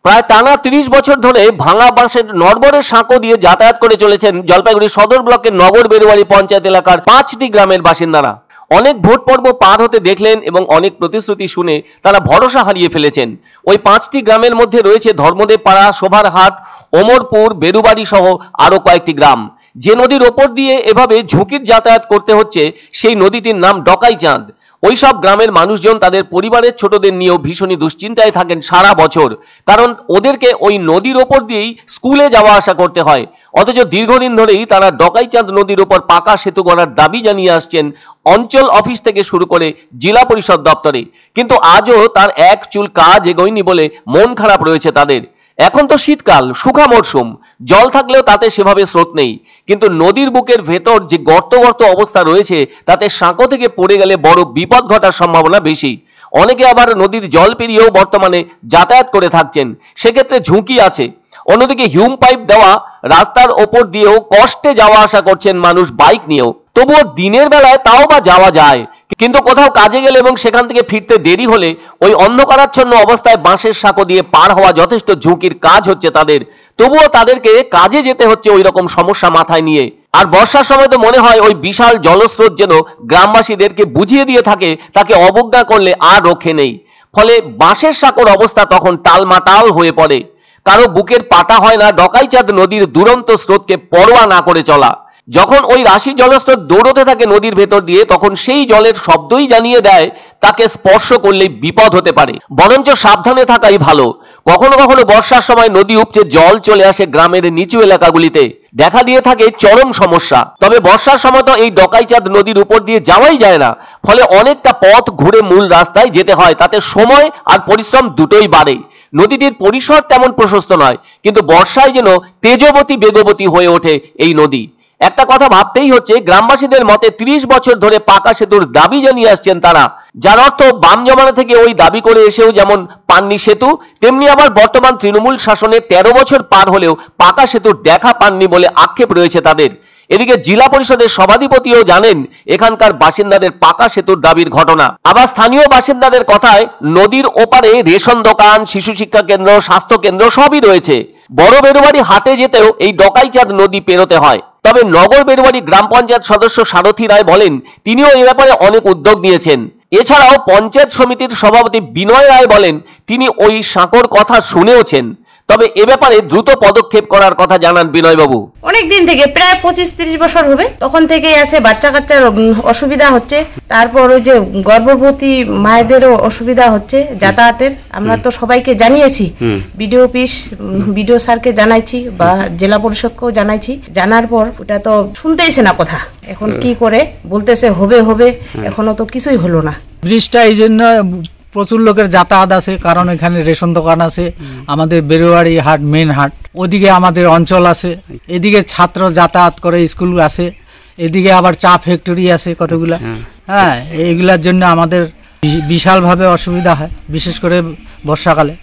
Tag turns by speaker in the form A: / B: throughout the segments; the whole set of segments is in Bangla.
A: প্রায় টানা ৩০ বছর ধরে ভাঙা বাঁশের নড়বড়ে সাঁকো দিয়ে যাতায়াত করে চলেছেন জলপাইগুড়ি সদর ব্লকের নগর বেরুবাড়ি পঞ্চায়েত এলাকার ৫টি গ্রামের বাসিন্দারা। অনেক ভোট পর্ব পার হতে দেখলেন এবং অনেক প্রতিশ্রুতি শুনে তারা ভরসা হারিয়ে ফেলেছেন। ওই ৫টি গ্রামের মধ্যে রয়েছে ধর্মদেব পাড়া, শোভারহাট, ওমরপুর, বেরুবাড়ি সহ আরো কয়েকটি গ্রাম। যে নদীর ওপর দিয়ে এভাবে ঝুঁকির যাতায়াত করতে হচ্ছে সেই নদীটির নাম ডকাইচাঁদ। ওইসব গ্রামের মানুষজন তাদের পরিবারের ছোটদের নিয়েও ভীষণই দুশ্চিন্তায় থাকেন সারা বছর, কারণ ওদেরকে ওই নদীর ওপর দিয়েই স্কুলে যাওয়া আসা করতে হয়। অথচ দীর্ঘদিন ধরেই তারা ডকাইচাঁদ নদীর ওপর পাকা সেতু গড়ার দাবি জানিয়ে আসছেন অঞ্চল অফিস থেকে শুরু করে জেলা পরিষদ দপ্তরে, কিন্তু আজও তার এক চুল কাজ এগোয়নি বলে মন খারাপ রয়েছে তাদের। এখন তো শীতকাল, শুখা মরশুম, জল থাকলেও তাতে সেভাবে স্রোত নেই, কিন্তু নদীর বুকের ভেতর যে গর্ত অবস্থা রয়েছে তাতে সাঁকো থেকে পড়ে গেলে বড় বিপদ ঘটার সম্ভাবনা বেশি। অনেকে আবার নদীর জল পেরিয়েও বর্তমানে যাতায়াত করে থাকছেন, সেক্ষেত্রে ঝুঁকি আছে। অন্যদিকে হিউম পাইপ দেওয়া রাস্তার ওপর দিয়েও কষ্টে যাওয়া আসা করছেন মানুষ বাইক নিয়েও। তবুও দিনের বেলায় তাও বা যাওয়া যায়, কিন্তু কোথাও কাজে গেলে এবং সেখান থেকে ফিরতে দেরি হলে ওই অন্ধকারাচ্ছন্ন অবস্থায় বাঁশের সাঁকো দিয়ে পার হওয়া যথেষ্ট ঝুঁকির কাজ হচ্ছে তাদের। তবুও তাদেরকে কাজে যেতে হচ্ছে ওই রকম সমস্যা মাথায় নিয়ে। আর বর্ষার সময় তো মনে হয় ওই বিশাল জলস্রোত যেন গ্রামবাসীদেরকে বুঝিয়ে দিয়ে থাকে, তাকে অবজ্ঞা করলে আর রক্ষে নেই। ফলে বাঁশের সাঁকোর অবস্থা তখন টালমাটাল হয়ে পড়ে। কারো বুকের পাটা হয় না ডকাইচাঁদ নদীর দুরন্ত স্রোতকে পরোয়া না করে চলা। যখন ওই রাশি জলস্রোত দৌড়তে থাকে নদীর ভেতর দিয়ে, তখন সেই জলের শব্দই জানিয়ে দেয় তাকে স্পর্শ করলেই বিপদ হতে পারে, বরঞ্চ সাবধানে থাকাই ভালো। কখনো কখনো বর্ষার সময় নদী উপচে জল চলে আসে গ্রামের নিচু এলাকাগুলিতে, দেখা দিয়ে থাকে চরম সমস্যা। তবে বর্ষার সময় তো এই ডকাইচাঁদ নদীর উপর দিয়ে যাওয়াই যায় না, ফলে অনেকটা পথ ঘুরে মূল রাস্তায় যেতে হয়। তাতে সময় আর পরিশ্রম দুটোই বাড়ে। নদীটির পরিসর তেমন প্রশস্ত নয়, কিন্তু বর্ষায় যেন তেজবতী বেগবতী হয়ে ওঠে এই নদী। একটা কথা ভাবতেই হচ্ছে, গ্রামবাসীদের মতে ৩০ বছর ধরে পাকা সেতুর দাবি জানিয়ে আসছেন তারা, যার অর্থ বাম জমানা থেকে ওই দাবি করে এসেও যেমন পাননি সেতু, তেমনি আবার বর্তমান তৃণমূল শাসনে ১৩ বছর পার হলেও পাকা সেতুর দেখা পাননি বলে আক্ষেপ রয়েছে তাদের। এদিকে জেলা পরিষদের সভাধিপতিও জানেন এখানকার বাসিন্দাদের পাকা সেতুর দাবির ঘটনা। আবার স্থানীয় বাসিন্দাদের কথায় নদীর ওপারে রেশন দোকান, শিশু শিক্ষা কেন্দ্র, স্বাস্থ্য কেন্দ্র সবই রয়েছে। বড় বেরুবাড়ি হাটে যেতেও এই ডকাইচাঁদ নদী পেরোতে হয়। তবে নগর বেরুবাড়ি গ্রাম পঞ্চায়েত সদস্য সারথী রায় বলেন, তিনিও এ ব্যাপারে অনেক উদ্যোগ নিয়েছেন। এছাড়াও পঞ্চায়েত সমিতির সভাপতি বিনয় রায় বলেন, তিনি ওই সাঁকোর কথা শুনেওছেন। তবে এ ব্যাপারে দ্রুত পদক্ষেপ করার কথা জানান বিনয়বাবু।
B: অনেক দিন থেকে, প্রায় ২৫-৩০ বছর হবে, তখন থেকেই আছে বাচ্চা কাচ্চার অসুবিধা হচ্ছে। তারপর ওই যে গর্ভবতী মায়েদেরও অসুবিধা হচ্ছে যাতায়াতের। আমরা তো সবাইকে জানিয়েছি, বিডিও অফিস, বিডিও স্যারকে জানাইছি বা জেলা পরিষদকেও জানাইছি। জানার পর ওটা তো শুনতেইছে না কথা। এখন কি করে বলতেছে হবে হবে, এখনো তো কিছুই হলো না।
C: ব্রিজটা এই জন্য প্রচুর লোকের যাতায়াত আছে, কারণ এখানে রেশন দোকান আছে, আমাদের বেরুবাড়ি হাট মেন হাট, ওদিকে আমাদের অঞ্চল আছে, এদিকে ছাত্র যাতায়াত করে, স্কুল আছে, এদিকে আবার চা ফ্যাক্টরি আছে কতগুলা। হ্যাঁ, এইগুলার জন্য আমাদের বিশালভাবে অসুবিধা হয়, বিশেষ করে বর্ষাকালে।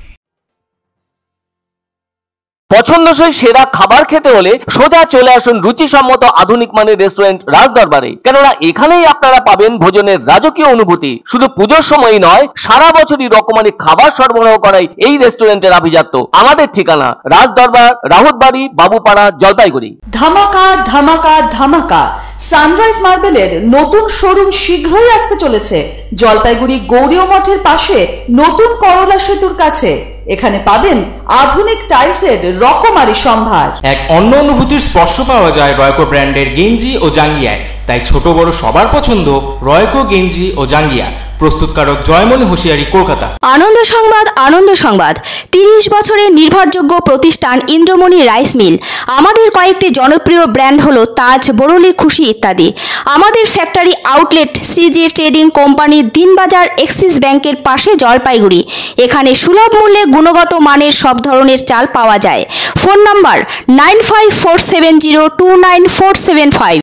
A: পছন্দসই সেরা খাবার খেতে হলে সোজা চলে আসুন রুচিসম্মত আধুনিক মানের রেস্টুরেন্ট রাজদরবারে, কেননা এখানেই আপনারা পাবেন ভোজনের রাজকীয় অনুভূতি। শুধু পুজোর সময়ই নয়, সারা বছরই রকমারি খাবার সরবরাহ করাই এই রেস্টুরেন্টের আভিজাত্য। আমাদের ঠিকানা রাজদরবার, রাহুতবাড়ি, বাবুপাড়া, জলপাইগুড়ি।
D: ধামাকা ধামাকা ধামাকা, সানরাইজ মার্বেলের নতুন শোরুম শীঘ্রই আসতে চলেছে জলপাইগুড়ি গৌরীয় মঠের পাশে নতুন করলা সেতুর কাছে। এখানে পাবেন আধুনিক টাইলসের রকমারি সম্ভার।
E: এক অন্য অনুভূতির স্পর্শ পাওয়া যায় রয়কো ব্র্যান্ডের গেঞ্জি ও জাঙ্গিয়ায়। তাই ছোট বড় সবার পছন্দ রয়কো গেঞ্জি ও জাঙ্গিয়া। প্রস্তুতকারক জয়মনি হোশিয়ারি, কলকাতা।
F: আনন্দ সংবাদ, আনন্দ সংবাদ। ৩০ বছরের নির্ভরযোগ্য প্রতিষ্ঠান ইন্দ্রমণি রাইস মিল। আমাদের কয়েকটি জনপ্রিয় ব্র্যান্ড হলো তাজ, বরলি, খুশি ইত্যাদি। আমাদের factory outlet CG trading company, Dinbazar, axis ব্যাংকের পাশে, জলপাইগুড়ি। এখানে সুলভ মূল্যে গুণগত মানের সব ধরনের চাল পাওয়া যায়। Phone number 9547029475।